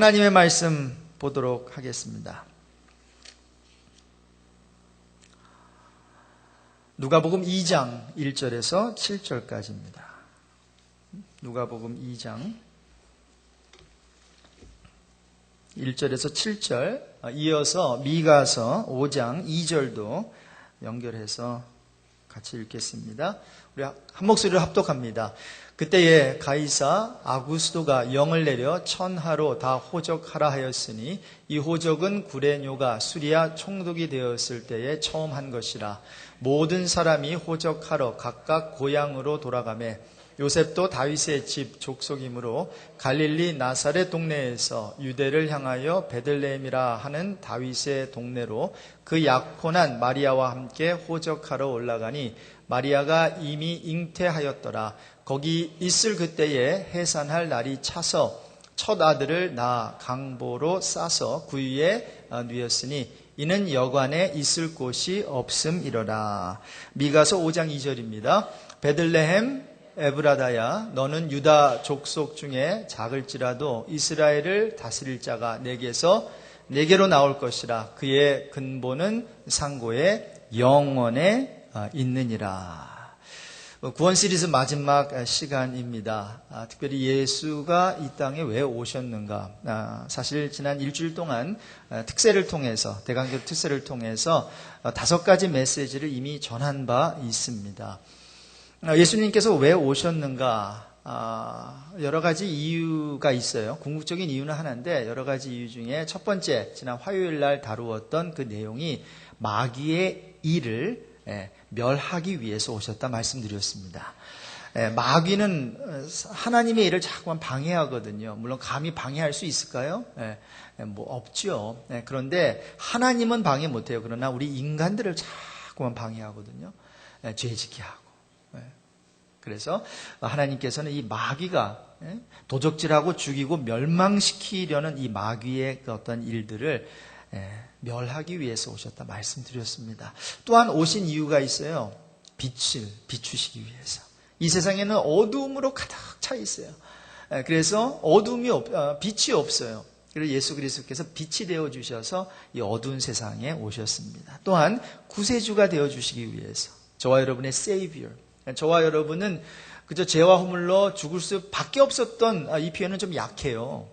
하나님의 말씀 보도록 하겠습니다. 누가복음 2장 1절에서 7절까지입니다. 누가복음 2장 1절에서 7절, 이어서 미가서 5장 2절도 연결해서 같이 읽겠습니다. 우리 한 목소리로 합독합니다. 그때에 가이사 아구스도가 영을 내려 천하로 다 호적하라 하였으니 이 호적은 구레뇨가 수리아 총독이 되었을 때에 처음 한 것이라. 모든 사람이 호적하러 각각 고향으로 돌아가매 요셉도 다윗의 집 족속이므로 갈릴리 나사렛 동네에서 유대를 향하여 베들레헴이라 하는 다윗의 동네로 그 약혼한 마리아와 함께 호적하러 올라가니 마리아가 이미 잉태하였더라. 거기 있을 그때에 해산할 날이 차서 첫 아들을 낳아 강보로 싸서 구유에 누였으니 이는 여관에 있을 곳이 없음이로라. 미가서 5장 2절입니다. 베들레헴 에브라다야, 너는 유다 족속 중에 작을지라도 이스라엘을 다스릴 자가 내게로 나올 것이라. 그의 근본은 상고의 영원에 있느니라. 구원 시리즈 마지막 시간입니다. 특별히 예수가 이 땅에 왜 오셨는가. 사실 지난 일주일 동안 특세를 통해서, 대강절 특세를 통해서 5가지 메시지를 이미 전한 바 있습니다. 예수님께서 왜 오셨는가? 여러 가지 이유가 있어요. 궁극적인 이유는 하나인데 여러 가지 이유 중에 첫 번째, 지난 화요일 날 다루었던 그 내용이 마귀의 일을 멸하기 위해서 오셨다 말씀드렸습니다. 마귀는 하나님의 일을 자꾸만 방해하거든요. 물론 감히 방해할 수 있을까요? 없죠. 그런데 하나님은 방해 못해요. 그러나 우리 인간들을 자꾸만 방해하거든요. 죄짓게 하고. 그래서 하나님께서는 이 마귀가 도적질하고 죽이고 멸망시키려는 이 마귀의 그 어떤 일들을 멸하기 위해서 오셨다 말씀드렸습니다. 또한 오신 이유가 있어요. 빛을 비추시기 위해서. 이 세상에는 어두움으로 가득 차 있어요. 그래서 빛이 없어요. 그래서 예수 그리스도께서 빛이 되어 주셔서 이 어두운 세상에 오셨습니다. 또한 구세주가 되어 주시기 위해서. 저와 여러분의 Savior. 저와 여러분은 그저 죄와 허물로 죽을 수밖에 없었던, 이 표현은 좀 약해요.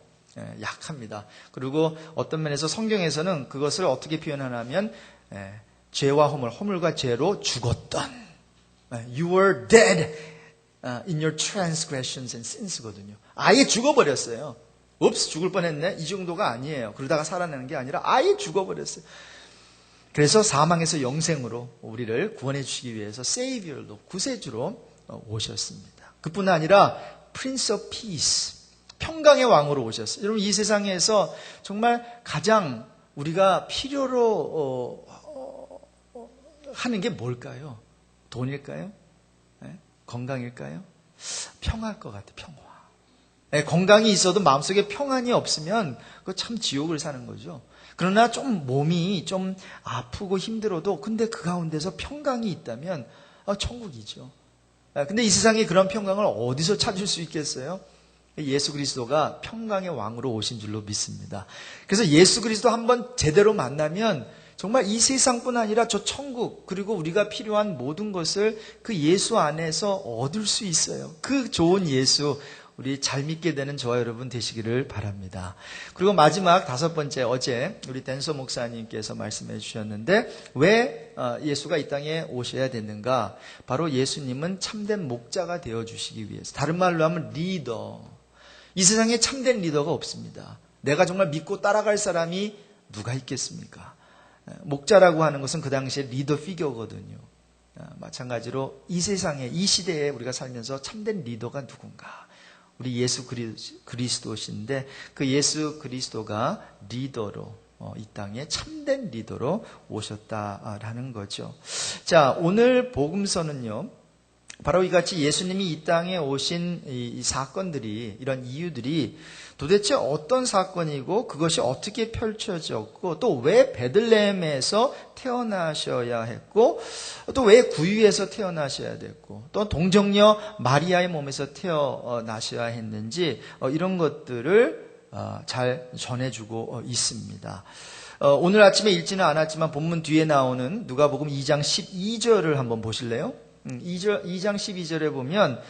약합니다. 그리고 어떤 면에서 성경에서는 그것을 어떻게 표현하냐면 죄와 허물과 죄로 죽었던, You were dead in your transgressions and sins거든요. 아예 죽어버렸어요. 읍스, 죽을 뻔했네. 이 정도가 아니에요. 그러다가 살아나는 게 아니라 아예 죽어버렸어요. 그래서 사망에서 영생으로 우리를 구원해 주시기 위해서 세이비얼로, 구세주로 오셨습니다. 그뿐 아니라 Prince of Peace, 평강의 왕으로 오셨어요. 여러분, 이 세상에서 정말 가장 우리가 필요로 하는 게 뭘까요? 돈일까요? 건강일까요? 평화일 것 같아요. 평화. 건강이 있어도 마음속에 평안이 없으면 그거 참 지옥을 사는 거죠. 그러나 좀 몸이 좀 아프고 힘들어도 근데 그 가운데서 평강이 있다면 천국이죠. 근데 이 세상에 그런 평강을 어디서 찾을 수 있겠어요? 예수 그리스도가 평강의 왕으로 오신 줄로 믿습니다. 그래서 예수 그리스도 한번 제대로 만나면 정말 이 세상뿐 아니라 저 천국, 그리고 우리가 필요한 모든 것을 그 예수 안에서 얻을 수 있어요. 그 좋은 예수, 우리 잘 믿게 되는 저와 여러분 되시기를 바랍니다. 그리고 마지막 5번째, 어제 우리 댄서 목사님께서 말씀해 주셨는데 왜 예수가 이 땅에 오셔야 됐는가? 바로 예수님은 참된 목자가 되어주시기 위해서. 다른 말로 하면 리더. 이 세상에 참된 리더가 없습니다. 내가 정말 믿고 따라갈 사람이 누가 있겠습니까? 목자라고 하는 것은 그 당시에 리더 피겨거든요. 마찬가지로 이 세상에, 이 시대에 우리가 살면서 참된 리더가 누군가? 우리 예수 그리스도신데 그 예수 그리스도가 리더로, 이 땅에 참된 리더로 오셨다라는 거죠. 자, 오늘 복음서는요, 바로 이같이 예수님이 이 땅에 오신 이 사건들이, 이런 이유들이 도대체 어떤 사건이고 그것이 어떻게 펼쳐졌고 또 왜 베들레헴에서 태어나셔야 했고 또 왜 구유에서 태어나셔야 됐고 또 동정녀 마리아의 몸에서 태어나셔야 했는지 이런 것들을 잘 전해주고 있습니다. 오늘 아침에 읽지는 않았지만 본문 뒤에 나오는 누가복음 2장 12절을 한번 보실래요? 2장 12절에 보면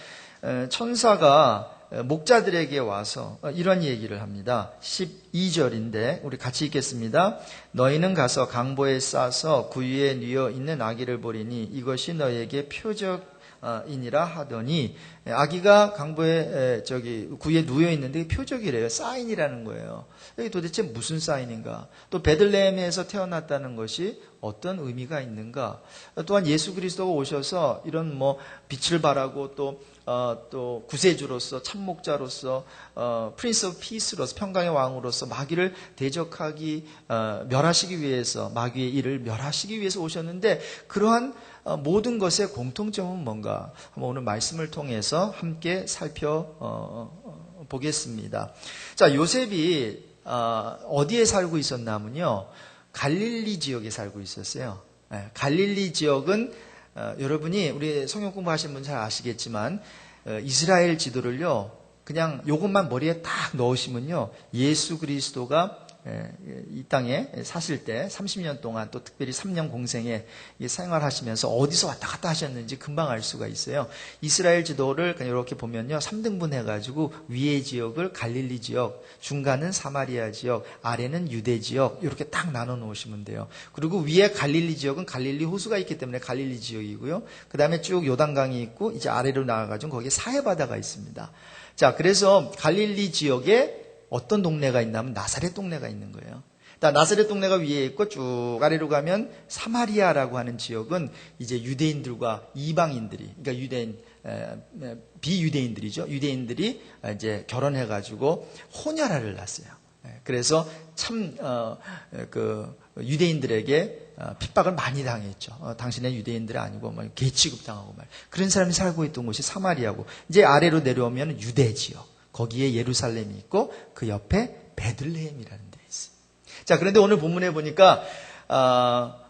천사가 목자들에게 와서 이런 얘기를 합니다. 12절인데 우리 같이 읽겠습니다. 너희는 가서 강보에 싸서 구유에 뉘어 있는 아기를 보리니 이것이 너희에게 표적이니라 하더니, 아기가 강보에 구유에 누워 있는데 표적이래요. 사인이라는 거예요. 이게 도대체 무슨 사인인가? 또 베들레헴에서 태어났다는 것이 어떤 의미가 있는가? 또한 예수 그리스도가 오셔서 이런 빛을 발하고 또 구세주로서, 참목자로서, 프린스 오브 피스로서, 평강의 왕으로서 마귀를 멸하시기 위해서, 마귀의 일을 멸하시기 위해서 오셨는데, 그러한 모든 것의 공통점은 뭔가? 한번 오늘 말씀을 통해서 함께 살펴보겠습니다. 자, 요셉이 어디에 살고 있었냐면요, 갈릴리 지역에 살고 있었어요. 갈릴리 지역은 여러분이 우리 성경 공부하신 분 잘 아시겠지만 이스라엘 지도를요 그냥 요것만 머리에 딱 넣으시면요 예수 그리스도가 이 땅에 사실 때 30년 동안 또 특별히 3년 공생에 생활하시면서 어디서 왔다 갔다 하셨는지 금방 알 수가 있어요. 이스라엘 지도를 그냥 이렇게 보면요 3등분 해가지고 위의 지역을 갈릴리 지역, 중간은 사마리아 지역, 아래는 유대 지역 이렇게 딱 나눠 놓으시면 돼요. 그리고 위에 갈릴리 지역은 갈릴리 호수가 있기 때문에 갈릴리 지역이고요. 그 다음에 쭉 요단강이 있고 이제 아래로 나가가지고 거기에 사해바다가 있습니다. 자, 그래서 갈릴리 지역에 어떤 동네가 있냐면 나사렛 동네가 있는 거예요. 나사렛 동네가 위에 있고 쭉 아래로 가면 사마리아라고 하는 지역은 이제 유대인들과 이방인들이, 그러니까 비유대인들이죠. 유대인들이 이제 결혼해가지고 혼혈아를 낳았어요. 그래서 참 유대인들에게 핍박을 많이 당했죠. 당신의 유대인들이 아니고 개 취급당하고 그런 사람이 살고 있던 곳이 사마리아고, 이제 아래로 내려오면 유대 지역. 거기에 예루살렘이 있고 그 옆에 베들레헴이라는 데 있어요. 자, 그런데 오늘 본문에 보니까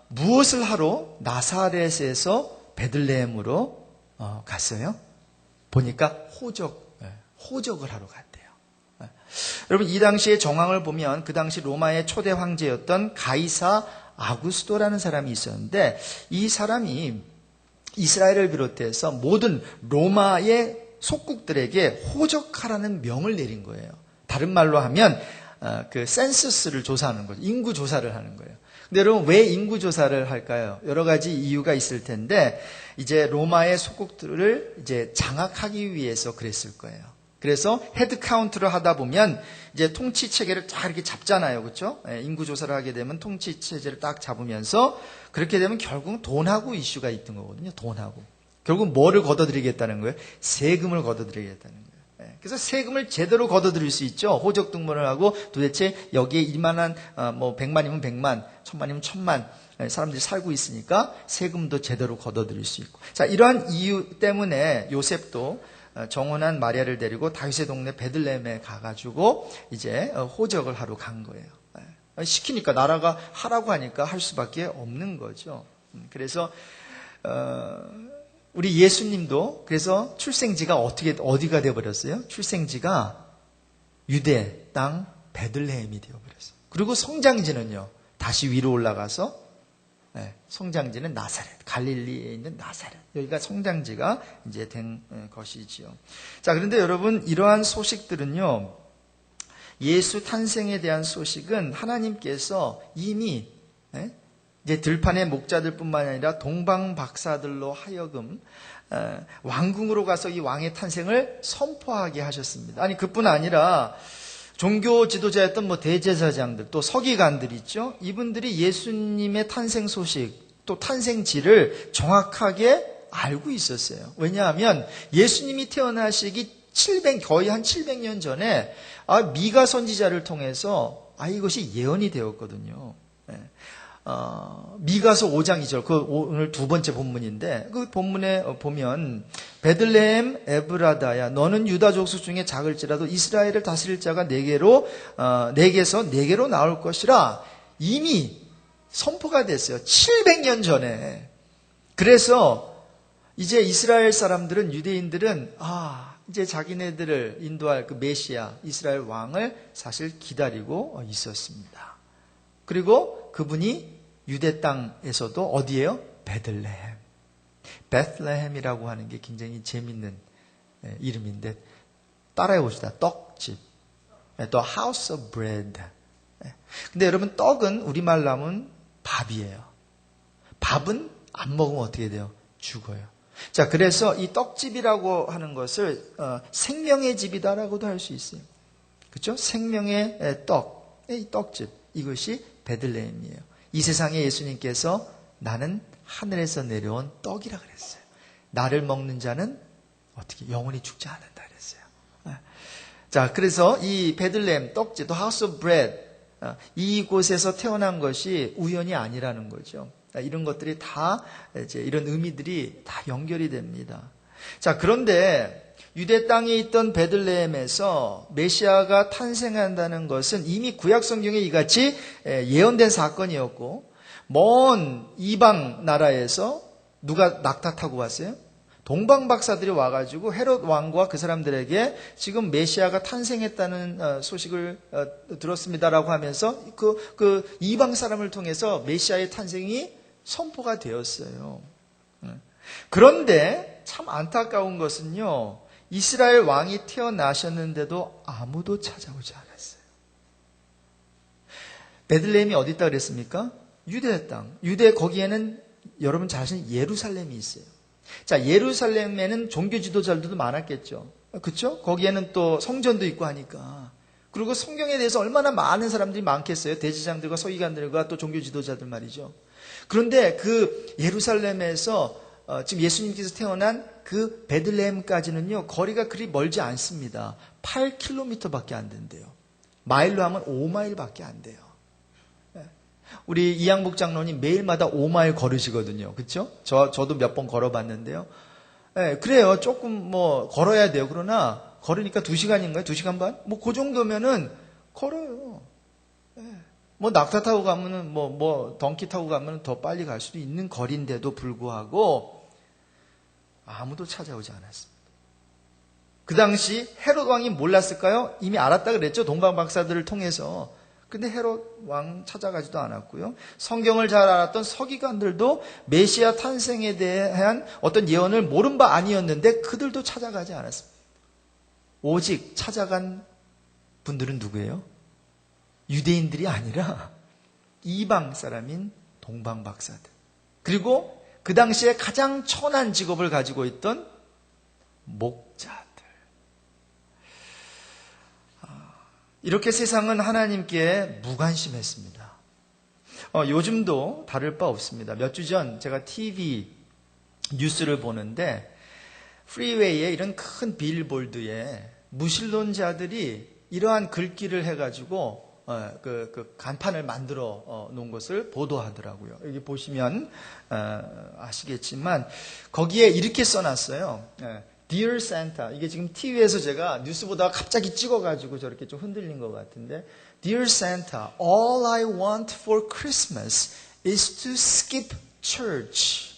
무엇을 하러 나사렛에서 베들레헴으로 갔어요? 보니까 호적을 하러 갔대요. 여러분, 이 당시의 정황을 보면 그 당시 로마의 초대 황제였던 가이사 아구스토라는 사람이 있었는데, 이 사람이 이스라엘을 비롯해서 모든 로마의 속국들에게 호적하라는 명을 내린 거예요. 다른 말로 하면 그 센서스를 조사하는 거죠. 인구 조사를 하는 거예요. 근데 여러분, 왜 인구 조사를 할까요? 여러 가지 이유가 있을 텐데 이제 로마의 속국들을 이제 장악하기 위해서 그랬을 거예요. 그래서 헤드 카운트를 하다 보면 이제 통치 체계를 딱 이렇게 잡잖아요. 그렇죠? 인구 조사를 하게 되면 통치 체제를 딱 잡으면서 그렇게 되면 결국 돈하고 이슈가 있던 거거든요. 돈하고. 결국 뭐를 걷어들이겠다는 거예요? 세금을 걷어들이겠다는 거예요. 그래서 세금을 제대로 걷어들일 수 있죠. 호적 등본을 하고 도대체 여기에 1만한, 100만이면 100만, 1000만이면 1000만 사람들이 살고 있으니까 세금도 제대로 걷어들일 수 있고. 자, 이러한 이유 때문에 요셉도 정혼한 마리아를 데리고 다윗의 동네 베들레헴에 가가지고 이제 호적을 하러 간 거예요. 시키니까, 나라가 하라고 하니까 할 수밖에 없는 거죠. 그래서 우리 예수님도 그래서 출생지가 어디가 되어버렸어요? 출생지가 유대 땅 베들레헴이 되어버렸어요. 그리고 성장지는요, 다시 위로 올라가서 성장지는 나사렛, 갈릴리에 있는 나사렛. 여기가 성장지가 이제 된 것이지요. 자, 그런데 여러분, 이러한 소식들은요, 예수 탄생에 대한 소식은 하나님께서 이미 이제 들판의 목자들뿐만 아니라 동방 박사들로 하여금 왕궁으로 가서 이 왕의 탄생을 선포하게 하셨습니다. 아니, 그뿐 아니라 종교 지도자였던 대제사장들, 또 서기관들 있죠. 이분들이 예수님의 탄생 소식, 또 탄생지를 정확하게 알고 있었어요. 왜냐하면 예수님이 태어나시기 거의 한 700년 전에 미가 선지자를 통해서 이것이 예언이 되었거든요. 미가서 5장 2절, 그 오늘 두 번째 본문인데, 그 본문에 보면 베들레헴 에브라다야, 너는 유다 족속 중에 작을지라도 이스라엘을 다스릴 자가 내게서 네게로 나올 것이라 이미 선포가 됐어요. 700년 전에. 그래서 이제 이스라엘 사람들은, 유대인들은 이제 자기네들을 인도할 그 메시아, 이스라엘 왕을 사실 기다리고 있었습니다. 그리고 그분이 유대 땅에서도 어디예요? 베들레헴. 베틀레헴이라고 하는 게 굉장히 재밌는 이름인데 따라해 봅시다. 떡집. 또 house of bread. 근데 여러분 떡은 우리말로 하면 밥이에요. 밥은 안 먹으면 어떻게 돼요? 죽어요. 자, 그래서 이 떡집이라고 하는 것을 생명의 집이다라고도 할 수 있어요. 그렇죠? 생명의 떡, 이 떡집. 이것이 베들레헴이에요. 이 세상에 예수님께서 나는 하늘에서 내려온 떡이라 그랬어요. 나를 먹는 자는 어떻게 영원히 죽지 않는다 그랬어요. 자, 그래서 이 베들레헴 떡집, 또 House of Bread, 이곳에서 태어난 것이 우연이 아니라는 거죠. 이런 것들이 다 이제 이런 의미들이 다 연결이 됩니다. 자, 그런데 유대 땅에 있던 베들레헴에서 메시아가 탄생한다는 것은 이미 구약 성경에 이같이 예언된 사건이었고, 먼 이방 나라에서 누가 낙타 타고 왔어요? 동방 박사들이 와가지고 헤롯 왕과 그 사람들에게 지금 메시아가 탄생했다는 소식을 들었습니다라고 하면서 그 이방 사람을 통해서 메시아의 탄생이 선포가 되었어요. 그런데 참 안타까운 것은요, 이스라엘 왕이 태어나셨는데도 아무도 찾아오지 않았어요. 베들레헴이 어디 있다 그랬습니까? 유대 땅. 유대 거기에는 여러분 잘 아시는 예루살렘이 있어요. 자, 예루살렘에는 종교 지도자들도 많았겠죠. 그렇죠? 거기에는 또 성전도 있고 하니까. 그리고 성경에 대해서 얼마나 많은 사람들이 많겠어요. 대제사장들과 서기관들과 또 종교 지도자들 말이죠. 그런데 그 예루살렘에서 지금 예수님께서 태어난 그 베들레헴까지는요, 거리가 그리 멀지 않습니다. 8km밖에 안 된대요. 마일로 하면 5마일밖에 안 돼요. 우리 이양복 장로님 매일마다 5마일 걸으시거든요. 그렇죠? 저도 몇 번 걸어봤는데요. 그래요. 조금 뭐 걸어야 돼요. 그러나 걸으니까 2시간인가요? 2시간 반? 뭐 그 정도면은 걸어요. 뭐 낙타 타고 가면은 뭐 덩키 타고 가면은 더 빨리 갈 수도 있는 거리인데도 불구하고 아무도 찾아오지 않았습니다. 그 당시 헤롯 왕이 몰랐을까요? 이미 알았다 그랬죠. 동방 박사들을 통해서. 근데 헤롯 왕 찾아가지도 않았고요. 성경을 잘 알았던 서기관들도 메시아 탄생에 대한 어떤 예언을 모른 바 아니었는데 그들도 찾아가지 않았습니다. 오직 찾아간 분들은 누구예요? 유대인들이 아니라 이방 사람인 동방 박사들. 그리고 그 당시에 가장 천한 직업을 가지고 있던 목자들. 이렇게 세상은 하나님께 무관심했습니다. 요즘도 다를 바 없습니다. 몇 주 전 제가 TV 뉴스를 보는데 프리웨이에 이런 큰 빌보드에 무신론자들이 이러한 글귀를 해가지고 그 간판을 만들어 놓은 것을 보도하더라고요. 여기 보시면 아시겠지만 거기에 이렇게 써놨어요. Dear Santa. 이게 지금 TV에서 제가 뉴스 보다가 갑자기 찍어가지고 저렇게 좀 흔들린 것 같은데 Dear Santa, all I want for Christmas is to skip church.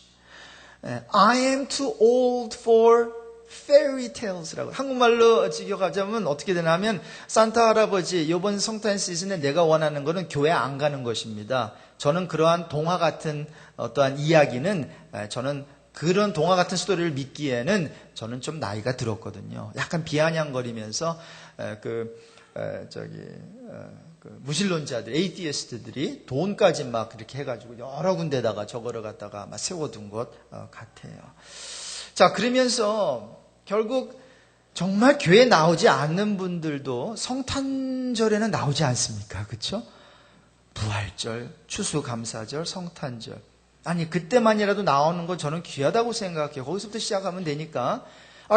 I am too old for fairy tales라고. 한국말로 직역하자면 어떻게 되냐면 산타 할아버지 이번 성탄 시즌에 내가 원하는 것은 교회 안 가는 것입니다. 저는 그러한 동화 같은 어떠한 이야기는 저는 그런 동화 같은 스토리를 믿기에는 저는 좀 나이가 들었거든요. 약간 비아냥거리면서 무신론자들, 에이티스트들이 돈까지 막 그렇게 해가지고 여러 군데다가 저거를 갖다가 막 세워둔 것 같아요. 자, 그러면서 결국 정말 교회에 나오지 않는 분들도 성탄절에는 나오지 않습니까? 그렇죠? 부활절, 추수감사절, 성탄절. 아니, 그때만이라도 나오는 건 저는 귀하다고 생각해요. 거기서부터 시작하면 되니까.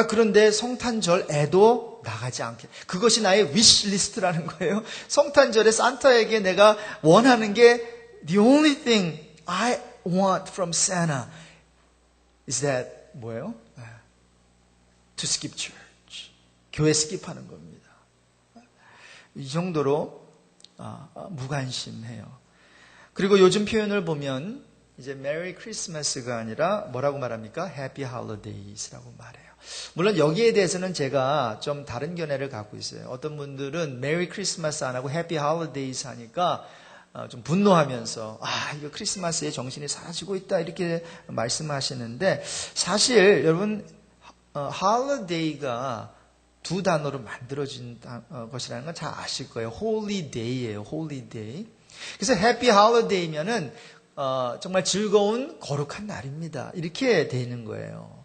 그런데 성탄절에도 나가지 않게. 그것이 나의 위시리스트라는 거예요. 성탄절에 산타에게 내가 원하는 게 The only thing I want from Santa is that 뭐예요? To skip church. 교회 스킵하는 겁니다. 이 정도로 무관심해요. 그리고 요즘 표현을 보면 이제 메리 크리스마스가 아니라 뭐라고 말합니까? 해피 할리데이스라고 말해요. 물론 여기에 대해서는 제가 좀 다른 견해를 갖고 있어요. 어떤 분들은 메리 크리스마스 안 하고 해피 할리데이즈 하니까 좀 분노하면서 이거 크리스마스의 정신이 사라지고 있다 이렇게 말씀하시는데, 사실 여러분 할리데이가 두 단어로 만들어진 것이라는 건 잘 아실 거예요. 홀리데이예요. 홀리데이. 그래서 해피 할리데이면은 정말 즐거운 거룩한 날입니다. 이렇게 되는 거예요.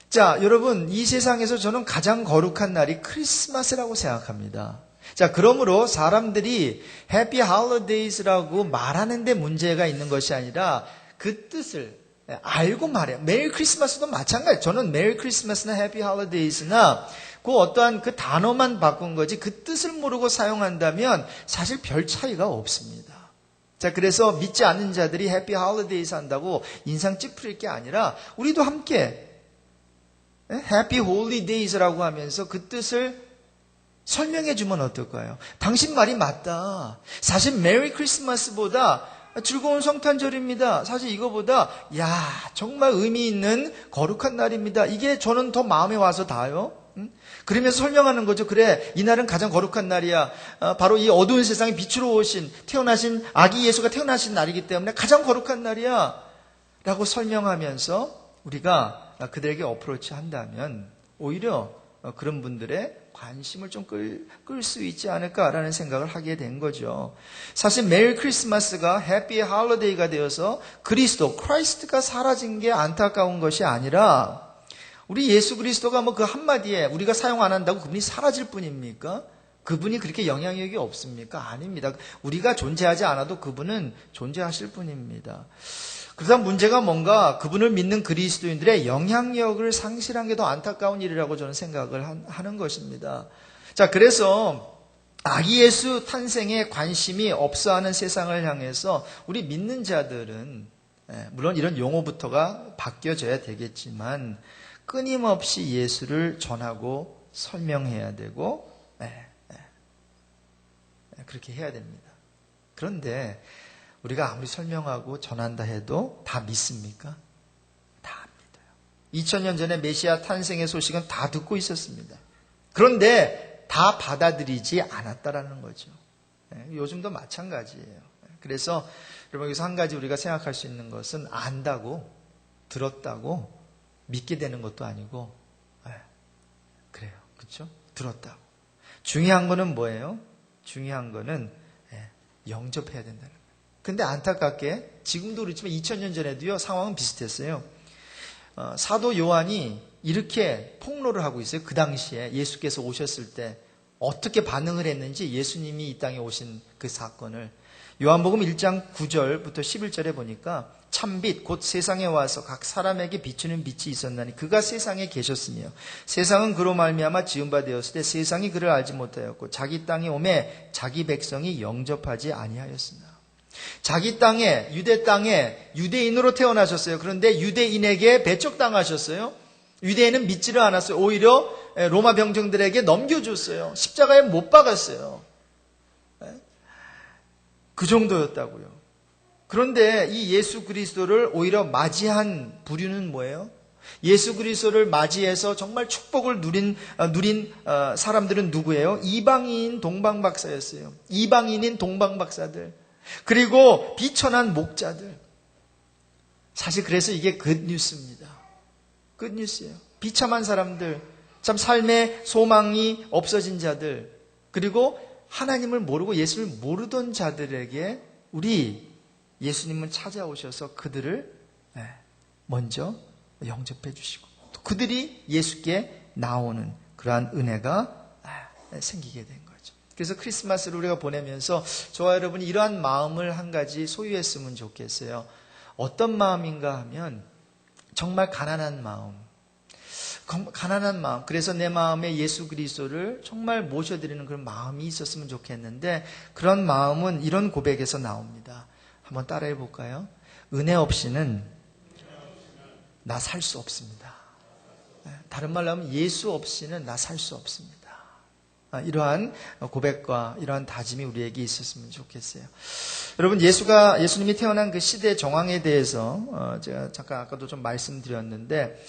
자, 여러분, 이 세상에서 저는 가장 거룩한 날이 크리스마스라고 생각합니다. 자, 그러므로 사람들이 해피 할리데이즈라고 말하는데 문제가 있는 것이 아니라 그 뜻을 알고 말해요. 메리 크리스마스도 마찬가지예요. 저는 메리 크리스마스나 해피 할리데이즈나 그 어떠한 그 단어만 바꾼 거지 그 뜻을 모르고 사용한다면 사실 별 차이가 없습니다. 자, 그래서 믿지 않는 자들이 해피 할리데이즈 한다고 인상 찌푸릴 게 아니라 우리도 함께 해피 홀리데이즈라고 하면서 그 뜻을 설명해 주면 어떨까요? 당신 말이 맞다. 사실 메리 크리스마스보다 즐거운 성탄절입니다. 사실 이거보다 정말 의미 있는 거룩한 날입니다. 이게 저는 더 마음에 와서 닿아요. 그러면서 설명하는 거죠. 그래, 이날은 가장 거룩한 날이야. 바로 이 어두운 세상에 빛으로 오신 태어나신 아기 예수가 태어나신 날이기 때문에 가장 거룩한 날이야 라고 설명하면서 우리가 그들에게 어프로치 한다면 오히려 그런 분들의 관심을 좀 끌 수 있지 않을까라는 생각을 하게 된 거죠. 사실 메리 크리스마스가 해피 할리데이가 되어서 크라이스트가 사라진 게 안타까운 것이 아니라 우리 예수 그리스도가 그 한마디에 우리가 사용 안 한다고 그분이 사라질 뿐입니까? 그분이 그렇게 영향력이 없습니까? 아닙니다. 우리가 존재하지 않아도 그분은 존재하실 뿐입니다. 그래서 문제가 뭔가 그분을 믿는 그리스도인들의 영향력을 상실한 게 더 안타까운 일이라고 저는 생각을 하는 것입니다. 자, 그래서 아기 예수 탄생에 관심이 없어하는 세상을 향해서 우리 믿는 자들은 물론 이런 용어부터가 바뀌어져야 되겠지만 끊임없이 예수를 전하고 설명해야 되고 그렇게 해야 됩니다. 그런데 우리가 아무리 설명하고 전한다 해도 다 믿습니까? 다 안 믿어요. 2000년 전에 메시아 탄생의 소식은 다 듣고 있었습니다. 그런데 다 받아들이지 않았다라는 거죠. 요즘도 마찬가지예요. 그래서 여러분 여기서 한 가지 우리가 생각할 수 있는 것은 안다고 들었다고 믿게 되는 것도 아니고 그래요. 그렇죠? 들었다고. 중요한 거는 뭐예요? 중요한 거는 영접해야 된다는 거예요. 근데 안타깝게 지금도 그렇지만 2000년 전에도요 상황은 비슷했어요. 사도 요한이 이렇게 폭로를 하고 있어요. 그 당시에 예수께서 오셨을 때 어떻게 반응을 했는지, 예수님이 이 땅에 오신 그 사건을 요한복음 1장 9절부터 11절에 보니까 참빛 곧 세상에 와서 각 사람에게 비추는 빛이 있었나니 그가 세상에 계셨으며 세상은 그로 말미암아 지은 바 되었을 때 세상이 그를 알지 못하였고 자기 땅에 오매 자기 백성이 영접하지 아니하였으나. 자기 땅에, 유대 땅에 유대인으로 태어나셨어요. 그런데 유대인에게 배척당하셨어요. 유대인은 믿지를 않았어요. 오히려 로마 병정들에게 넘겨줬어요. 십자가에 못 박았어요. 그 정도였다고요. 그런데 이 예수 그리스도를 오히려 맞이한 부류는 뭐예요? 예수 그리스도를 맞이해서 정말 축복을 누린 사람들은 누구예요? 이방인 동방박사였어요. 이방인인 동방박사들. 그리고 비천한 목자들. 사실 그래서 이게 굿뉴스입니다. 굿뉴스예요. 비참한 사람들, 참 삶의 소망이 없어진 자들, 그리고 하나님을 모르고 예수를 모르던 자들에게 우리 예수님은 찾아오셔서 그들을 먼저 영접해 주시고 또 그들이 예수께 나오는 그러한 은혜가 생기게 된 거죠. 그래서 크리스마스를 우리가 보내면서 저와 여러분이 이러한 마음을 한 가지 소유했으면 좋겠어요. 어떤 마음인가 하면 정말 가난한 마음. 그래서 내 마음에 예수 그리스도를 정말 모셔드리는 그런 마음이 있었으면 좋겠는데 그런 마음은 이런 고백에서 나옵니다. 한번 따라해 볼까요? 은혜 없이는 나 살 수 없습니다. 다른 말로 하면 예수 없이는 나 살 수 없습니다. 이러한 고백과 이러한 다짐이 우리에게 있었으면 좋겠어요. 여러분, 예수님이 태어난 그 시대 정황에 대해서 제가 잠깐 아까도 좀 말씀드렸는데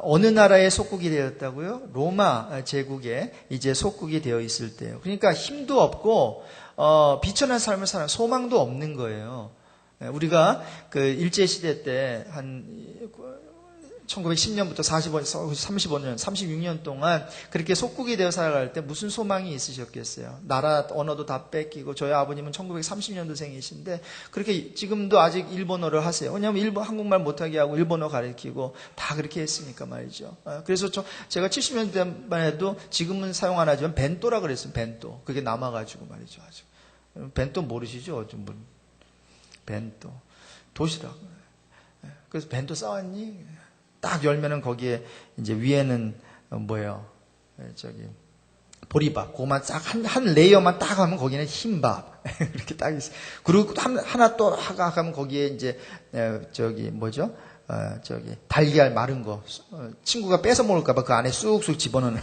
어느 나라의 속국이 되었다고요? 로마 제국에 이제 속국이 되어 있을 때요. 그러니까 힘도 없고 비천한 삶을 사는 소망도 없는 거예요. 우리가 그 일제 시대 때 한 1910년부터 35년, 36년 동안 그렇게 속국이 되어 살아갈 때 무슨 소망이 있으셨겠어요? 나라 언어도 다 뺏기고, 저희 아버님은 1930년도생이신데 그렇게 지금도 아직 일본어를 하세요. 왜냐하면 한국말 못하게 하고 일본어 가르치고 다 그렇게 했으니까 말이죠. 그래서 제가 70년대만 해도 지금은 사용 안 하지만 벤또라 그랬어요. 벤또. 그게 남아가지고 말이죠. 아직. 벤또 모르시죠? 어떤 분. 벤또. 도시락. 그래서 벤또 싸왔니? 딱 열면은 거기에 이제 위에는 뭐예요? 보리밥. 그거만 딱 한 레이어만 딱 하면 거기는 흰밥. 이렇게 딱 있어요. 그리고 하나 또 하면 거기에 이제 달걀 마른 거. 친구가 뺏어 먹을까봐 그 안에 쑥쑥 집어넣는.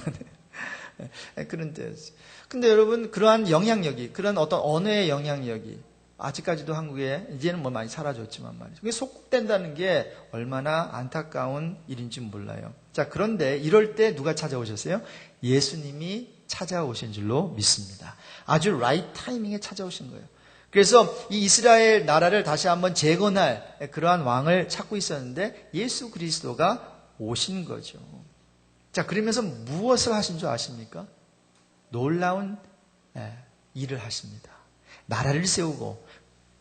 그런 때였어요. 근데 여러분, 그러한 영향력이, 그런 어떤 언어의 영향력이 아직까지도 한국에 이제는 뭐 많이 사라졌지만 말이죠. 그게 속국된다는 게 얼마나 안타까운 일인지 몰라요. 자, 그런데 이럴 때 누가 찾아오셨어요? 예수님이 찾아오신 줄로 믿습니다. 아주 라이트 타이밍에 찾아오신 거예요. 그래서 이 이스라엘 나라를 다시 한번 재건할 그러한 왕을 찾고 있었는데 예수 그리스도가 오신 거죠. 자, 그러면서 무엇을 하신 줄 아십니까? 놀라운 일을 하십니다. 나라를 세우고,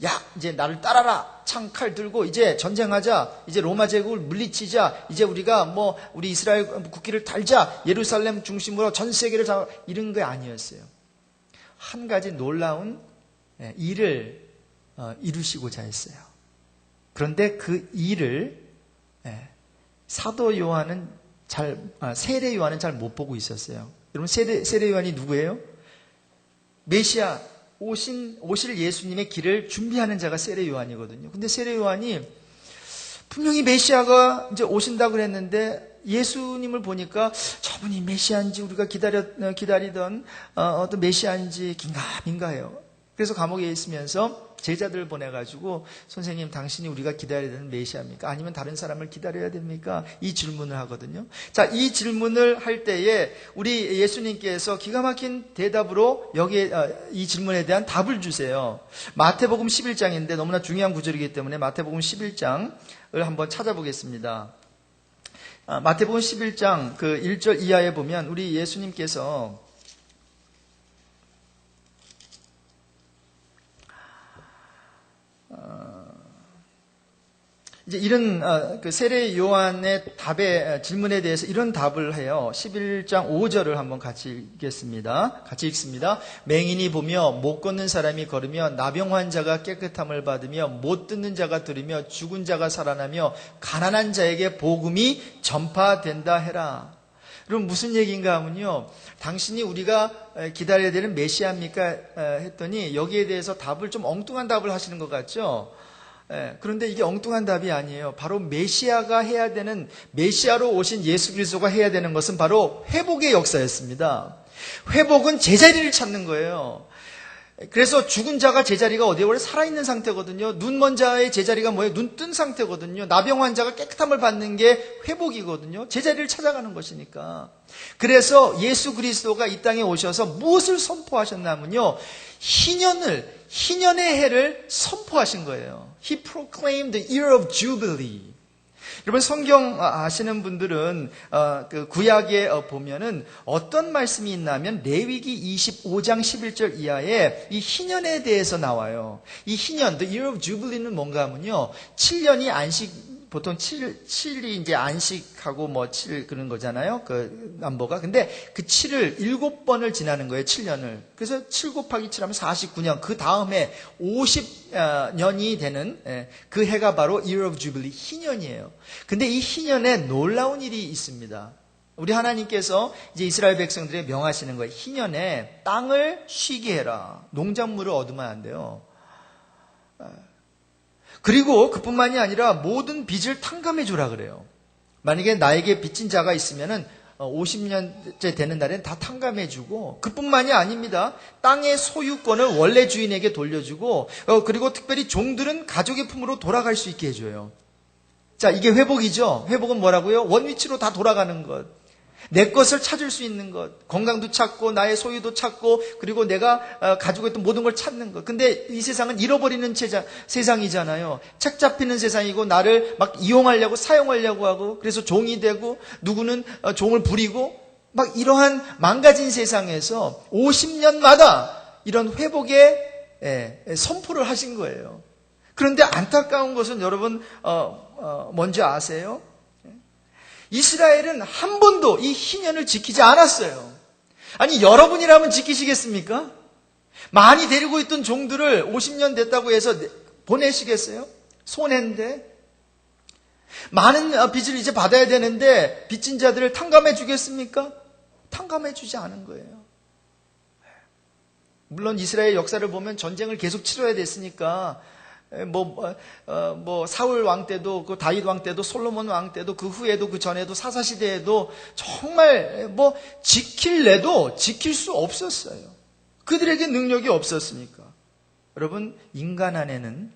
야, 이제 나를 따라라. 창칼 들고 이제 전쟁하자. 이제 로마 제국을 물리치자. 이제 우리가 우리 이스라엘 국기를 달자. 예루살렘 중심으로 전 세계를 잡아. 이런 게 아니었어요. 한 가지 놀라운 일을 이루시고자 했어요. 그런데 그 일을 사도 요한은 세례 요한은 잘 못 보고 있었어요. 여러분, 세례 요한이 누구예요? 메시아 오실 예수님의 길을 준비하는 자가 세례 요한이거든요. 근데 세례 요한이 분명히 메시아가 이제 오신다고 그랬는데 예수님을 보니까 저분이 메시아인지 우리가 기다리던 어떤 메시아인지 긴가민가해요. 그래서 감옥에 있으면서 제자들을 보내가지고 선생님, 당신이 우리가 기다려야 되는 메시아입니까? 아니면 다른 사람을 기다려야 됩니까? 이 질문을 하거든요. 자, 이 질문을 할 때에 우리 예수님께서 기가 막힌 대답으로 여기에 이 질문에 대한 답을 주세요. 마태복음 11장인데 너무나 중요한 구절이기 때문에 마태복음 11장을 한번 찾아보겠습니다. 마태복음 11장 그 1절 이하에 보면 우리 예수님께서 이제 이런 그 세례 요한의 질문에 대해서 이런 답을 해요. 11장 5절을 한번 같이 읽겠습니다. 같이 읽습니다. 맹인이 보며 못 걷는 사람이 걸으며 나병 환자가 깨끗함을 받으며 못 듣는 자가 들으며 죽은 자가 살아나며 가난한 자에게 복음이 전파된다 해라. 그럼 무슨 얘기인가 하면요, 당신이 우리가 기다려야 되는 메시아입니까? 했더니 여기에 대해서 답을 좀 엉뚱한 답을 하시는 것 같죠? 그런데 이게 엉뚱한 답이 아니에요. 바로 메시아가 해야 되는, 메시아로 오신 예수 그리스도가 해야 되는 것은 바로 회복의 역사였습니다. 회복은 제자리를 찾는 거예요. 그래서 죽은 자가 제자리가 어디에 원래 살아있는 상태거든요. 눈 먼 자의 제자리가 뭐예요? 눈 뜬 상태거든요. 나병 환자가 깨끗함을 받는 게 회복이거든요. 제자리를 찾아가는 것이니까. 그래서 예수 그리스도가 이 땅에 오셔서 무엇을 선포하셨냐면요, 희년의 해를 선포하신 거예요. He proclaimed the year of Jubilee. 여러분, 성경 아시는 분들은 그 구약에 보면은 어떤 말씀이 있냐면 레위기 25장 11절 이하에 이 희년에 대해서 나와요. 이 희년, the year of Jubilee는 뭔가 하면요, 7년이 보통 7일이 이제 안식하고 7 그런 거잖아요. 그 남보가. 근데 그 7을 7번을 지나는 거예요. 7년을. 그래서 7 곱하기 7 하면 49년. 그 다음에 50년이 되는 그 해가 바로 Year of Jubilee, 희년이에요. 근데 이 희년에 놀라운 일이 있습니다. 우리 하나님께서 이제 이스라엘 백성들에 명하시는 거예요. 희년에 땅을 쉬게 해라. 농작물을 얻으면 안 돼요. 그리고 그뿐만이 아니라 모든 빚을 탕감해 주라 그래요. 만약에 나에게 빚진 자가 있으면은 50년째 되는 날엔 다 탕감해 주고, 그뿐만이 아닙니다. 땅의 소유권을 원래 주인에게 돌려주고, 그리고 특별히 종들은 가족의 품으로 돌아갈 수 있게 해줘요. 자, 이게 회복이죠. 회복은 뭐라고요? 원위치로 다 돌아가는 것. 내 것을 찾을 수 있는 것. 건강도 찾고 나의 소유도 찾고 그리고 내가 가지고 있던 모든 걸 찾는 것. 근데 이 세상은 잃어버리는 세상이잖아요. 책 잡히는 세상이고 나를 막 이용하려고 사용하려고 하고 그래서 종이 되고 누구는 종을 부리고 막 이러한 망가진 세상에서 50년마다 이런 회복의 선포를 하신 거예요. 그런데 안타까운 것은 여러분 뭔지 아세요? 이스라엘은 한 번도 이 희년을 지키지 않았어요. 아니 여러분이라면 지키시겠습니까? 많이 데리고 있던 종들을 50년 됐다고 해서 보내시겠어요? 손해인데. 많은 빚을 이제 받아야 되는데 빚진 자들을 탕감해 주겠습니까? 탕감해 주지 않은 거예요. 물론 이스라엘 역사를 보면 전쟁을 계속 치러야 됐으니까 사울 왕 때도 그 다윗 왕 때도 솔로몬 왕 때도 그 후에도 그 전에도 사사 시대에도 정말 지킬래도 지킬 수 없었어요. 그들에게 능력이 없었으니까. 여러분, 인간 안에는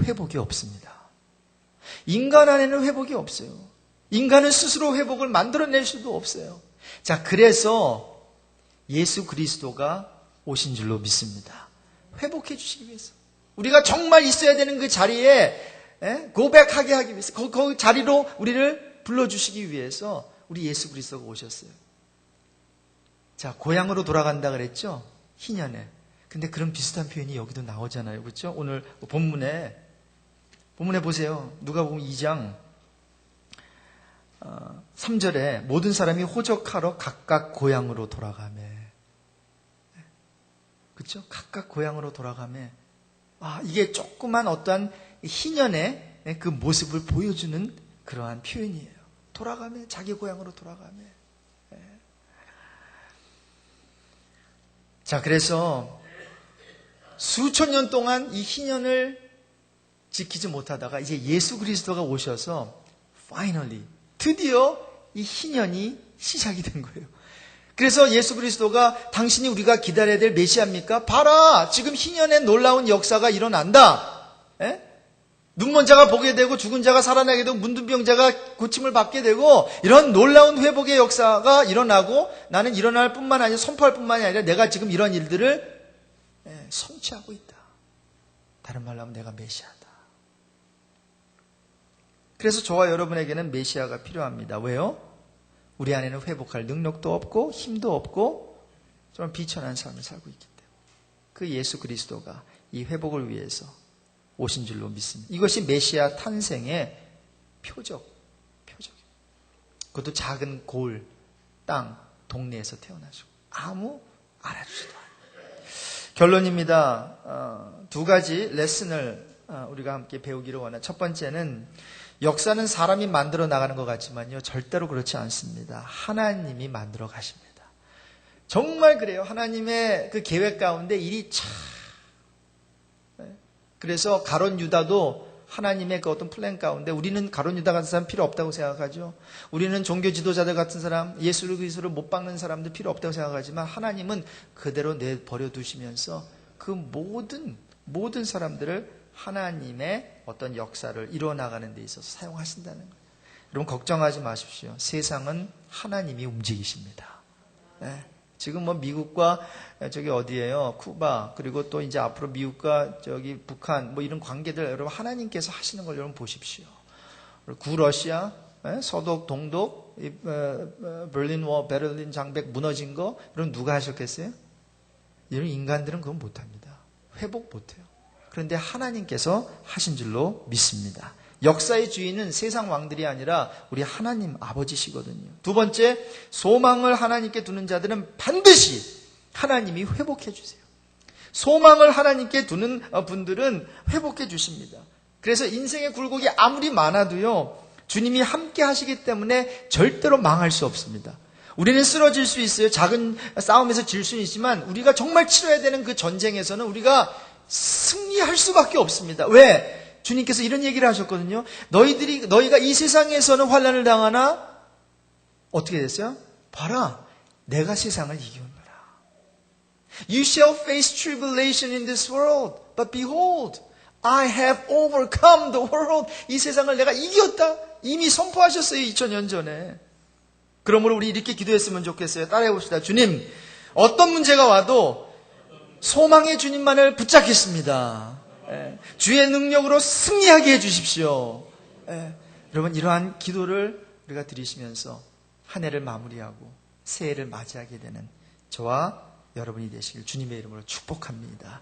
회복이 없습니다. 인간 안에는 회복이 없어요. 인간은 스스로 회복을 만들어낼 수도 없어요. 자, 그래서 예수 그리스도가 오신 줄로 믿습니다. 회복해 주시기 위해서. 우리가 정말 있어야 되는 그 자리에 고백하게 하기 위해서 그 자리로 우리를 불러주시기 위해서 우리 예수 그리스도가 오셨어요. 자, 고향으로 돌아간다 그랬죠? 희년에. 근데 그런 비슷한 표현이 여기도 나오잖아요. 그렇죠? 오늘 본문에 보세요. 누가복음 2장 3절에 모든 사람이 호적하러 각각 고향으로 돌아가매. 그렇죠? 각각 고향으로 돌아가매. 이게 조그만 어떠한 희년의 그 모습을 보여주는 그러한 표현이에요. 돌아가매, 자기 고향으로 돌아가매. 자, 그래서 수천 년 동안 이 희년을 지키지 못하다가 이제 예수 그리스도가 오셔서 finally, 드디어 이 희년이 시작이 된 거예요. 그래서 예수 그리스도가 당신이 우리가 기다려야 될 메시아입니까? 봐라! 지금 희년의 놀라운 역사가 일어난다. 눈먼 자가 보게 되고 죽은 자가 살아나게 되고 문둥 병자가 고침을 받게 되고 이런 놀라운 회복의 역사가 일어나고 나는 일어날 뿐만 아니라 선포할 뿐만이 아니라 내가 지금 이런 일들을 성취하고 있다. 다른 말로 하면 내가 메시아다. 그래서 저와 여러분에게는 메시아가 필요합니다. 왜요? 우리 안에는 회복할 능력도 없고 힘도 없고 좀 비천한 삶을 살고 있기 때문에 그 예수 그리스도가 이 회복을 위해서 오신 줄로 믿습니다. 이것이 메시아 탄생의 표적입니다. 그것도 작은 골, 땅, 동네에서 태어나시고 아무 알아주지도 않아요. 결론입니다. 두 가지 레슨을 우리가 함께 배우기를 원합니다. 첫 번째는 역사는 사람이 만들어 나가는 것 같지만요, 절대로 그렇지 않습니다. 하나님이 만들어 가십니다. 정말 그래요. 하나님의 그 계획 가운데 일이 참. 그래서 가룟 유다도 하나님의 그 어떤 플랜 가운데 우리는 가룟 유다 같은 사람 필요 없다고 생각하죠. 우리는 종교 지도자들 같은 사람, 예수 그리스도를 못 박는 사람들 필요 없다고 생각하지만 하나님은 그대로 내버려 두시면서 그 모든 사람들을 하나님의 어떤 역사를 이루어나가는 데 있어서 사용하신다는 거예요. 여러분 걱정하지 마십시오. 세상은 하나님이 움직이십니다. 네. 지금 미국과 저기 어디예요? 쿠바 그리고 또 이제 앞으로 미국과 저기 북한 이런 관계들 여러분 하나님께서 하시는 걸 여러분 보십시오. 구러시아, 서독, 동독, 베를린 장벽 무너진 거 여러분 누가 하셨겠어요? 이런 인간들은 그건 못합니다. 회복 못해요. 그런데 하나님께서 하신 줄로 믿습니다. 역사의 주인은 세상 왕들이 아니라 우리 하나님 아버지시거든요. 두 번째, 소망을 하나님께 두는 자들은 반드시 하나님이 회복해 주세요. 소망을 하나님께 두는 분들은 회복해 주십니다. 그래서 인생의 굴곡이 아무리 많아도요, 주님이 함께 하시기 때문에 절대로 망할 수 없습니다. 우리는 쓰러질 수 있어요. 작은 싸움에서 질 수는 있지만 우리가 치러야 되는 그 전쟁에서는 우리가 승리할 수밖에 없습니다. 왜? 주님께서 이런 얘기를 하셨거든요. 너희가 이 세상에서는 환난을 당하나 어떻게 됐어요? 봐라, 내가 세상을 이기노라. You shall face tribulation in this world, but behold, I have overcome the world. 이 세상을 내가 이겼다. 이미 선포하셨어요. 2000년 전에. 그러므로 우리 이렇게 기도했으면 좋겠어요. 따라해 봅시다. 주님, 어떤 문제가 와도 소망의 주님만을 붙잡겠습니다. 주의 능력으로 승리하게 해주십시오. 여러분, 이러한 기도를 우리가 드리시면서 한 해를 마무리하고 새해를 맞이하게 되는 저와 여러분이 되시길 주님의 이름으로 축복합니다.